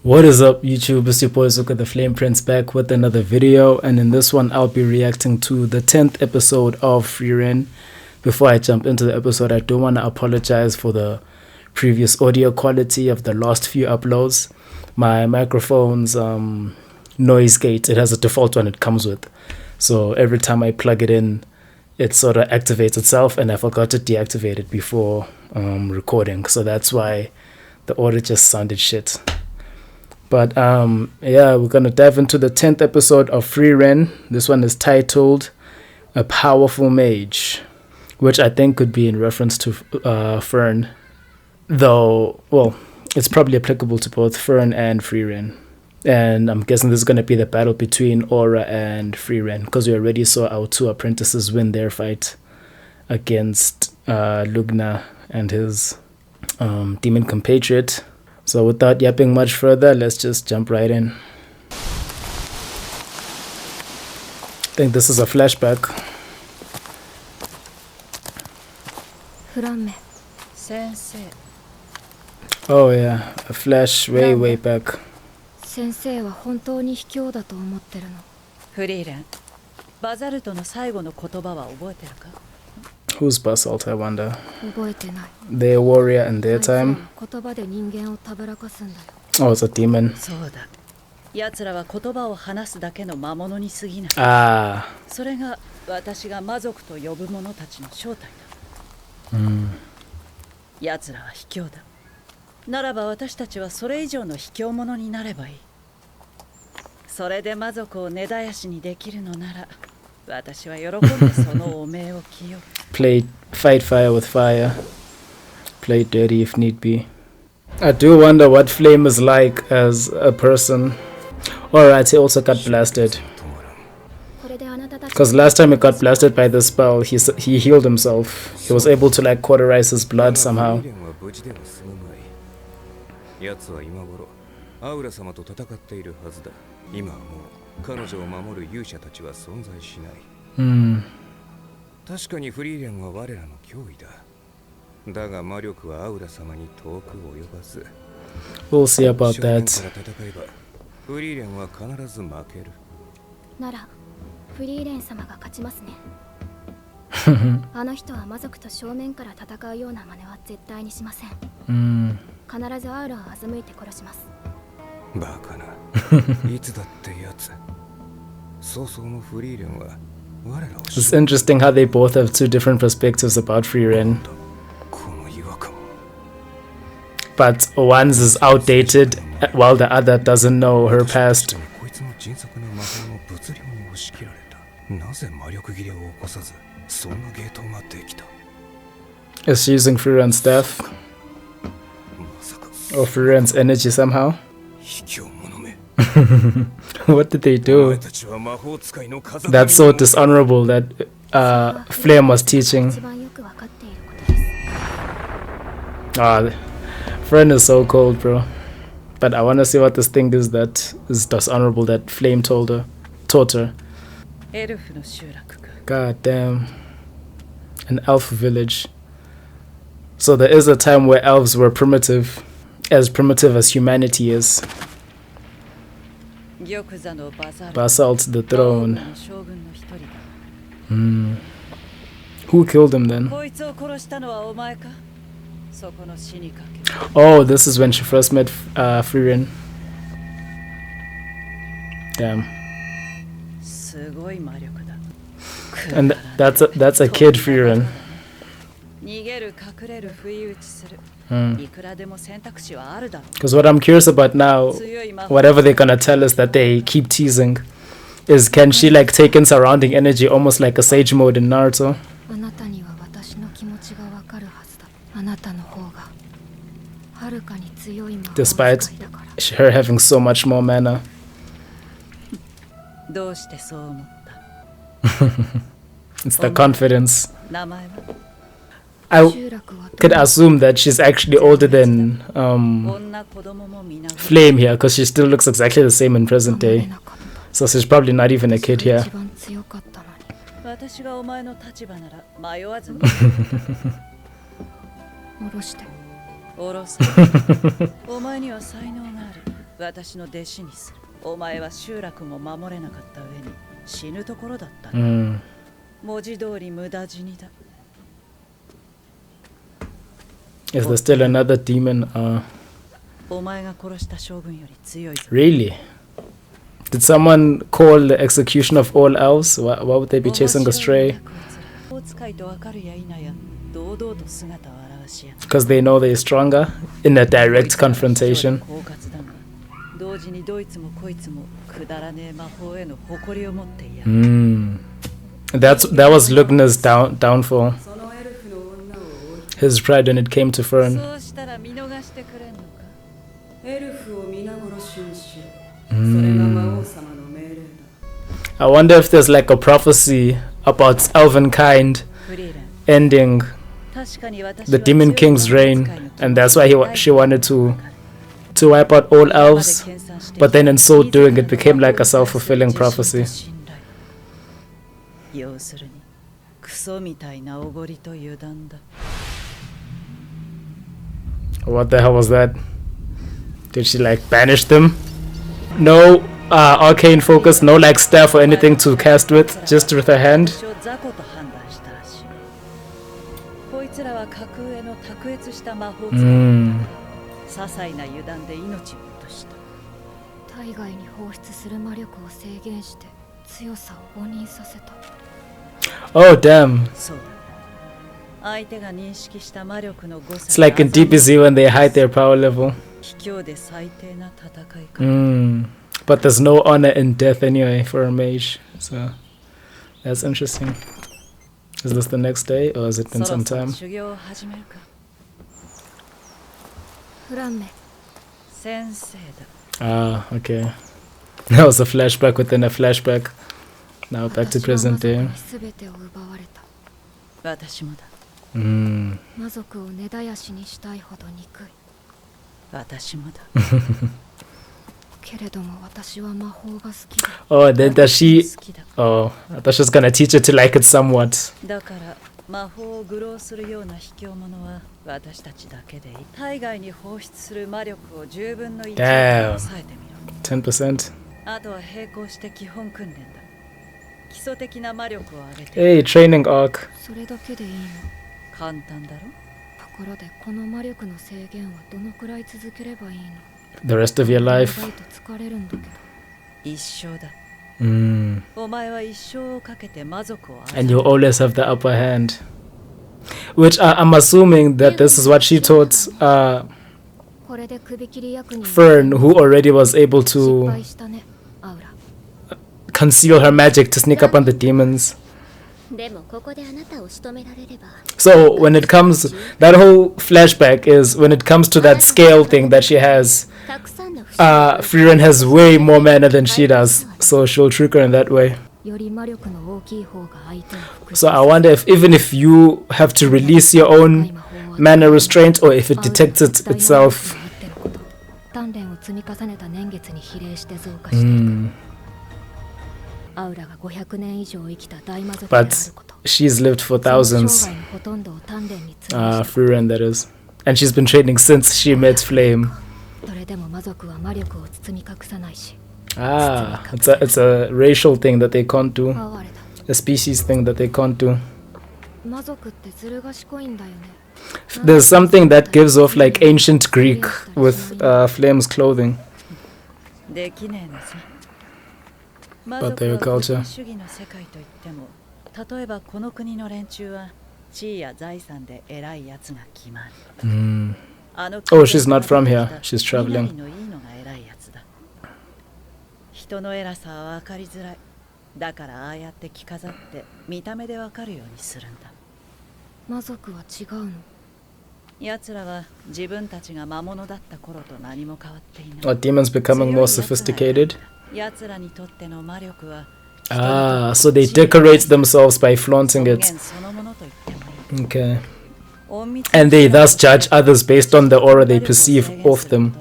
What is up, YouTube? It's your boy Zuka the Flame Prince back with another video, and in this one I'll be reacting to the 10th episode of Frieren. Before I jump into the episode, I do want to apologize for the previous audio quality of the last few uploads. My microphone's noise gate, it has a default one it comes with, so every time I plug it in it sort of activates itself, and I forgot to deactivate it before recording, so that's why the audio just sounded shit. But yeah, we're gonna dive into the 10th episode of Frieren. This one is titled A Powerful Mage, which I think could be in reference to Fern, though, well, it's probably applicable to both Fern and Frieren. And I'm guessing this is gonna be the battle between Aura and Frieren, because we already saw our two apprentices win their fight against Lügner and his demon compatriot. So without yapping much further, let's just jump right in. I think this is a flashback. Flamme. Oh yeah, a flash way back. 先生は本当に卑怯だと思ってるの。フリーレン、バザルトの最後の言葉は覚えてるか？ Who's Basalt, I wonder? 覚えてない。 Their warrior in their time? 言葉で人間をたぶらかすんだよ。 Oh, it's a demon. そうだ。奴らは言葉を話すだけの魔物に過ぎない。Ah. それが私が魔族と呼ぶ者たちの正体だ。奴らは卑怯だ。ならば私たちはそれ以上の卑怯者になればいい。それで魔族を根絶やしにできるのなら、私は喜んでその汚名を着よう。Fight fire with fire. Play dirty if need be. I do wonder what Flame is like as a person. Alright, he also got blasted. Because last time he got blasted by the spell, he healed himself. He was able to like cauterize his blood somehow. 奴は今頃アウラ様と戦っているはずだ。今はもう彼女を守る勇者たちは存在しない。確かにフリーレンは我らの脅威だ。だが魔力はアウラ様に遠く及ばず。We'll see about that. 戦えばフリーレンは必ず負ける。ならフリーレン様が勝ちますね。あの人は魔族と正面から戦うような真似は絶対にしません。必ずアウラを欺いて殺します。バカな。いつだってやつ。早々のフリーレンは我らを。It's interesting how they both have two different perspectives about Frieren. But one's is outdated while the other doesn't know her past. Is she using Frieren's staff? Or Frieren's energy somehow? What did they do? That's so dishonorable that Flamme was teaching. Fern is so cold, bro. But I want to see what this thing is that is dishonorable that Flamme taught her. God damn. An elf village. So there is a time where elves were primitive as humanity is. Basalt the throne. Who killed him then? Oh, this is when she first met Frieren. Damn. And that's a kid Frieren. Because what I'm curious about now, whatever they're gonna tell us that they keep teasing, is can she like take in surrounding energy almost like a sage mode in Naruto? Despite her having so much more mana. It's the confidence. I could assume that she's actually older than Flame here, because she still looks exactly the same in present day. So she's probably not even a kid here. 私がお前の立場なら迷わずに下ろして下ろすお前には才能がある私の弟子にする。お前は集落も守れなかった上に死ぬところだった。文字通り無駄死にだ。Is there still another demon? お前が殺した将軍より強いぞ。 Really? Did someone call the execution of all elves? Why would they be chasing a stray? Because they know they're stronger in a direct confrontation. That was Lügner's downfall. His pride when it came to Fern. I wonder if there's like a prophecy about elven kind ending the Demon King's reign, and that's why she wanted to wipe out all elves, but then in so doing it became like a self-fulfilling prophecy. What the hell was that? Did she like banish them? No arcane focus, no like staff or anything to cast with, just with her hand. Oh damn. It's like in DBZ when they hide their power level. But there's no honor in death anyway for a mage, so that's interesting. Is this the next day or has it been some time? Ah, okay. That was a flashback within a flashback. Now back to present day. Oh, then does she... Oh, I thought she was gonna teach her to like it somewhat. Damn. 10%. Hey, training arc. The rest of your life. And you always have the upper hand. Which I'm assuming that this is what she taught Fern, who already was able to conceal her magic to sneak up on the demons. So when it comes, that whole flashback is when it comes to that scale thing that she has, Frieren has way more mana than she does, so she'll trick her in that way. So I wonder if even if you have to release your own mana restraint or if it detects it itself. But she's lived for thousands. Frieren, that is. And she's been training since she met Flamme. It's a racial thing that they can't do. A species thing that they can't do. There's something that gives off like ancient Greek with Flamme's clothing. But their culture. Oh, she's not from here. She's traveling. Are demons becoming more sophisticated? So they decorate themselves by flaunting it. Okay. And they thus judge others based on the aura they perceive of them.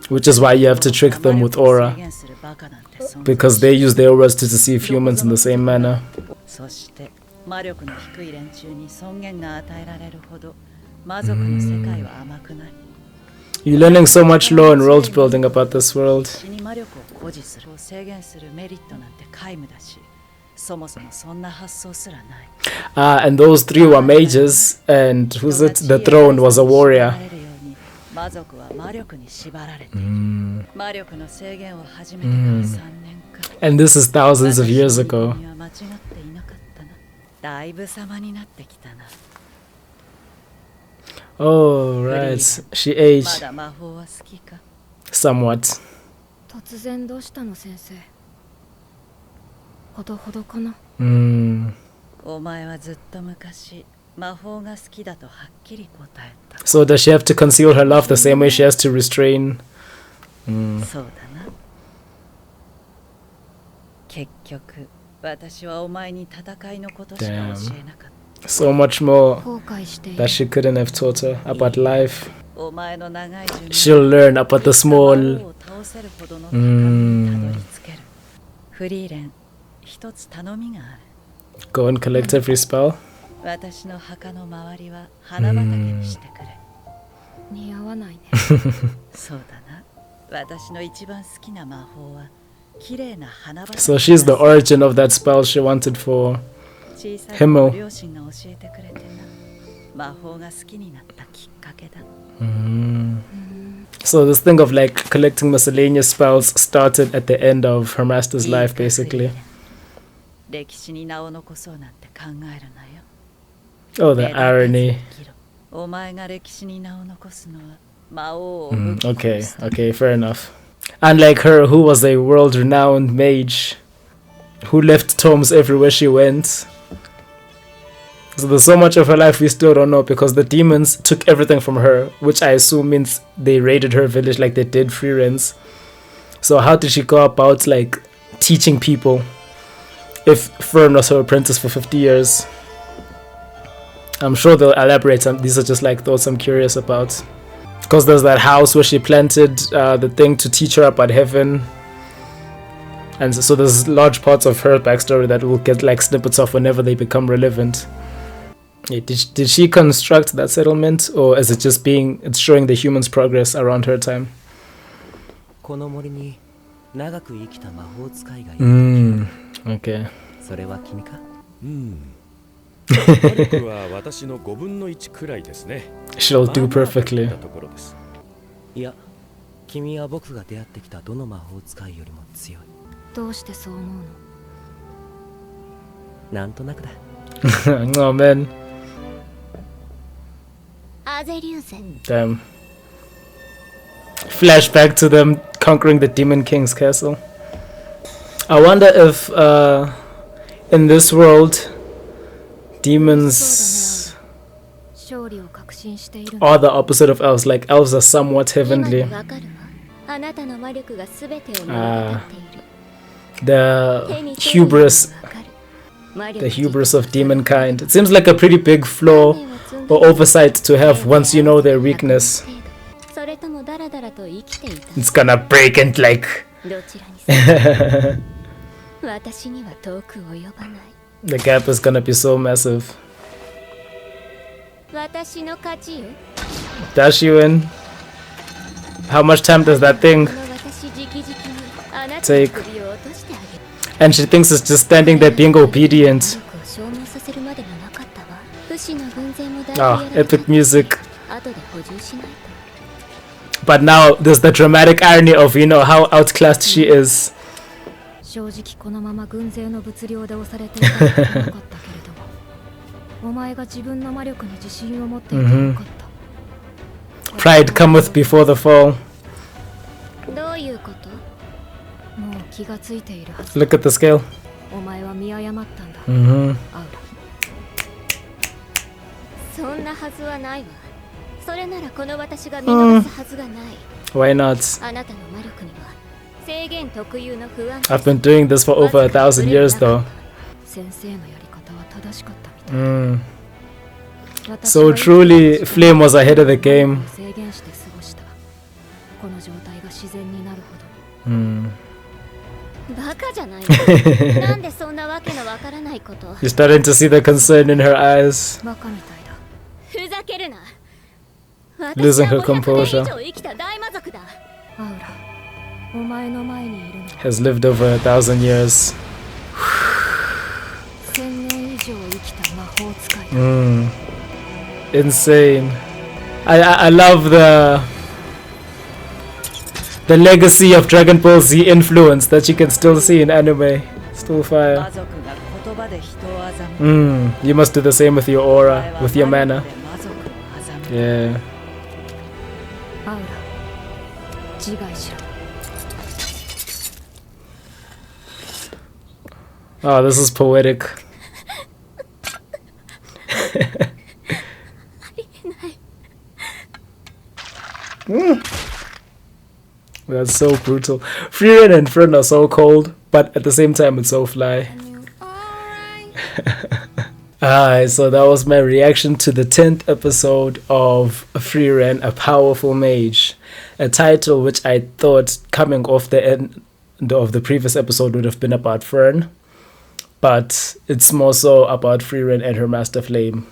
Which is why you have to trick them with aura. Because they use their auras to deceive humans in the same manner. You're learning so much lore and world building about this world. And those three were mages, and who's it? The throne was a warrior. And this is thousands of years ago. Oh, right. She aged. Somewhat. So does she have to conceal her love the same way she has to restrain? Damn. So much more that she couldn't have taught her about life. She'll learn about the small. Go and collect every spell. So she's the origin of that spell she wanted for Himmel. So this thing of like collecting miscellaneous spells started at the end of her master's life, basically. Oh, the irony. Okay, fair enough. Unlike her, who was a world-renowned mage, who left tomes everywhere she went. So there's so much of her life we still don't know, because the demons took everything from her, which I assume means they raided her village like they did Frieren's. So how did she go about like teaching people if Fern was her apprentice for 50 years? I'm sure they'll elaborate. These are just like thoughts I'm curious about. Because there's that house where she planted the thing to teach her about heaven. And so there's large parts of her backstory that we'll get like snippets of whenever they become relevant. Yeah, did she construct that settlement, or is it just it's showing the humans' progress around her time? Okay. She'll do perfectly. Oh man. Damn. Flashback to them conquering the Demon King's castle. I wonder if in this world demons are the opposite of elves. Like elves are somewhat heavenly. The hubris of demon kind. It seems like a pretty big flaw or oversight to have once you know their weakness. It's gonna break and like the gap is gonna be so massive. Does she win? How much time does that thing take? And she thinks it's just standing there being obedient. Oh, epic music. But now there's the dramatic irony of, you know, how outclassed she is. Pride cometh before the fall. Look at the scale. Why not? I've been doing this for over 1,000 years though. So truly, Flame was ahead of the game. You're starting to see the concern in her eyes. losing her composure. アウラ、お前の前にいるの。Has lived over 1,000 years. 1000年以上生きた魔法使い。Insane. I love the legacy of Dragon Ball Z influence that you can still see in anime. Still fire. You must do the same with your aura, with your mana. Yeah. Oh, this is poetic. That's so brutal. Frieren and Fern are so cold, but at the same time it's so fly. Alright, so that was my reaction to the 10th episode of Frieren, A Powerful Mage. A title which I thought coming off the end of the previous episode would have been about Fern, but it's more so about Frieren and her Master Flame.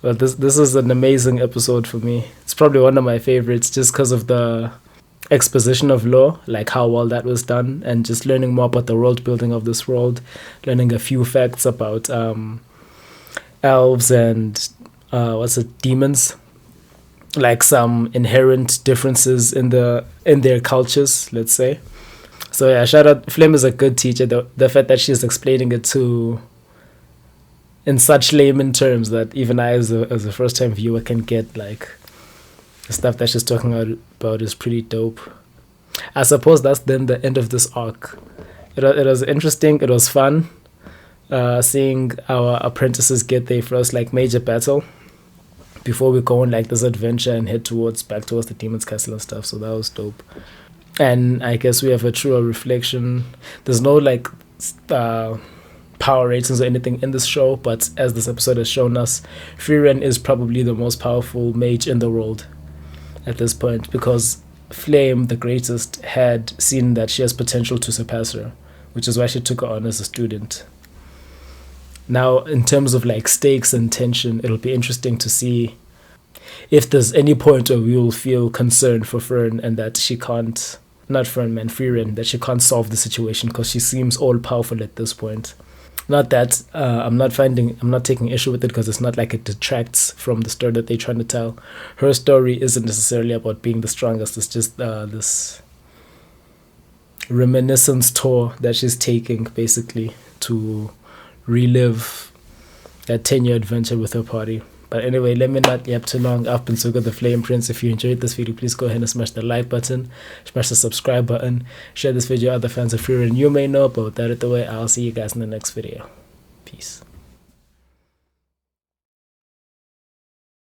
But this is an amazing episode for me. It's probably one of my favorites just because of the exposition of lore, like how well that was done, and just learning more about the world building of this world, learning a few facts about elves and demons, like some inherent differences in their cultures, let's say. So yeah, shout out, Flamme is a good teacher. The fact that she's explaining it in such layman terms that even I as a first time viewer can get, like, the stuff that she's talking about is pretty dope. I suppose that's then the end of this arc. It was interesting, it was fun, seeing our apprentices get their first, like, major battle before we go on, like, this adventure and head back towards the demon's castle and stuff. So that was dope. And I guess we have a truer reflection. There's no, like, power ratings or anything in this show, but as this episode has shown us, Frieren is probably the most powerful mage in the world at this point, because Flame, the greatest, had seen that she has potential to surpass her, which is why she took her on as a student. Now, in terms of, like, stakes and tension, it'll be interesting to see if there's any point where we will feel concerned for Fern and that she can't, not Fern, man, Frieren, that she can't solve the situation because she seems all powerful at this point. Not that I'm not taking issue with it, because it's not like it detracts from the story that they're trying to tell. Her story isn't necessarily about being the strongest. It's just this reminiscence tour that she's taking, basically, to relive that 10-year adventure with her party. But anyway, let me not yap too long. I've been Suga the Flame Prince. If you enjoyed this video, please go ahead and smash the like button, smash the subscribe button, share this video with other fans of Frieren you may know about. That is the way. I'll see you guys in the next video. Peace.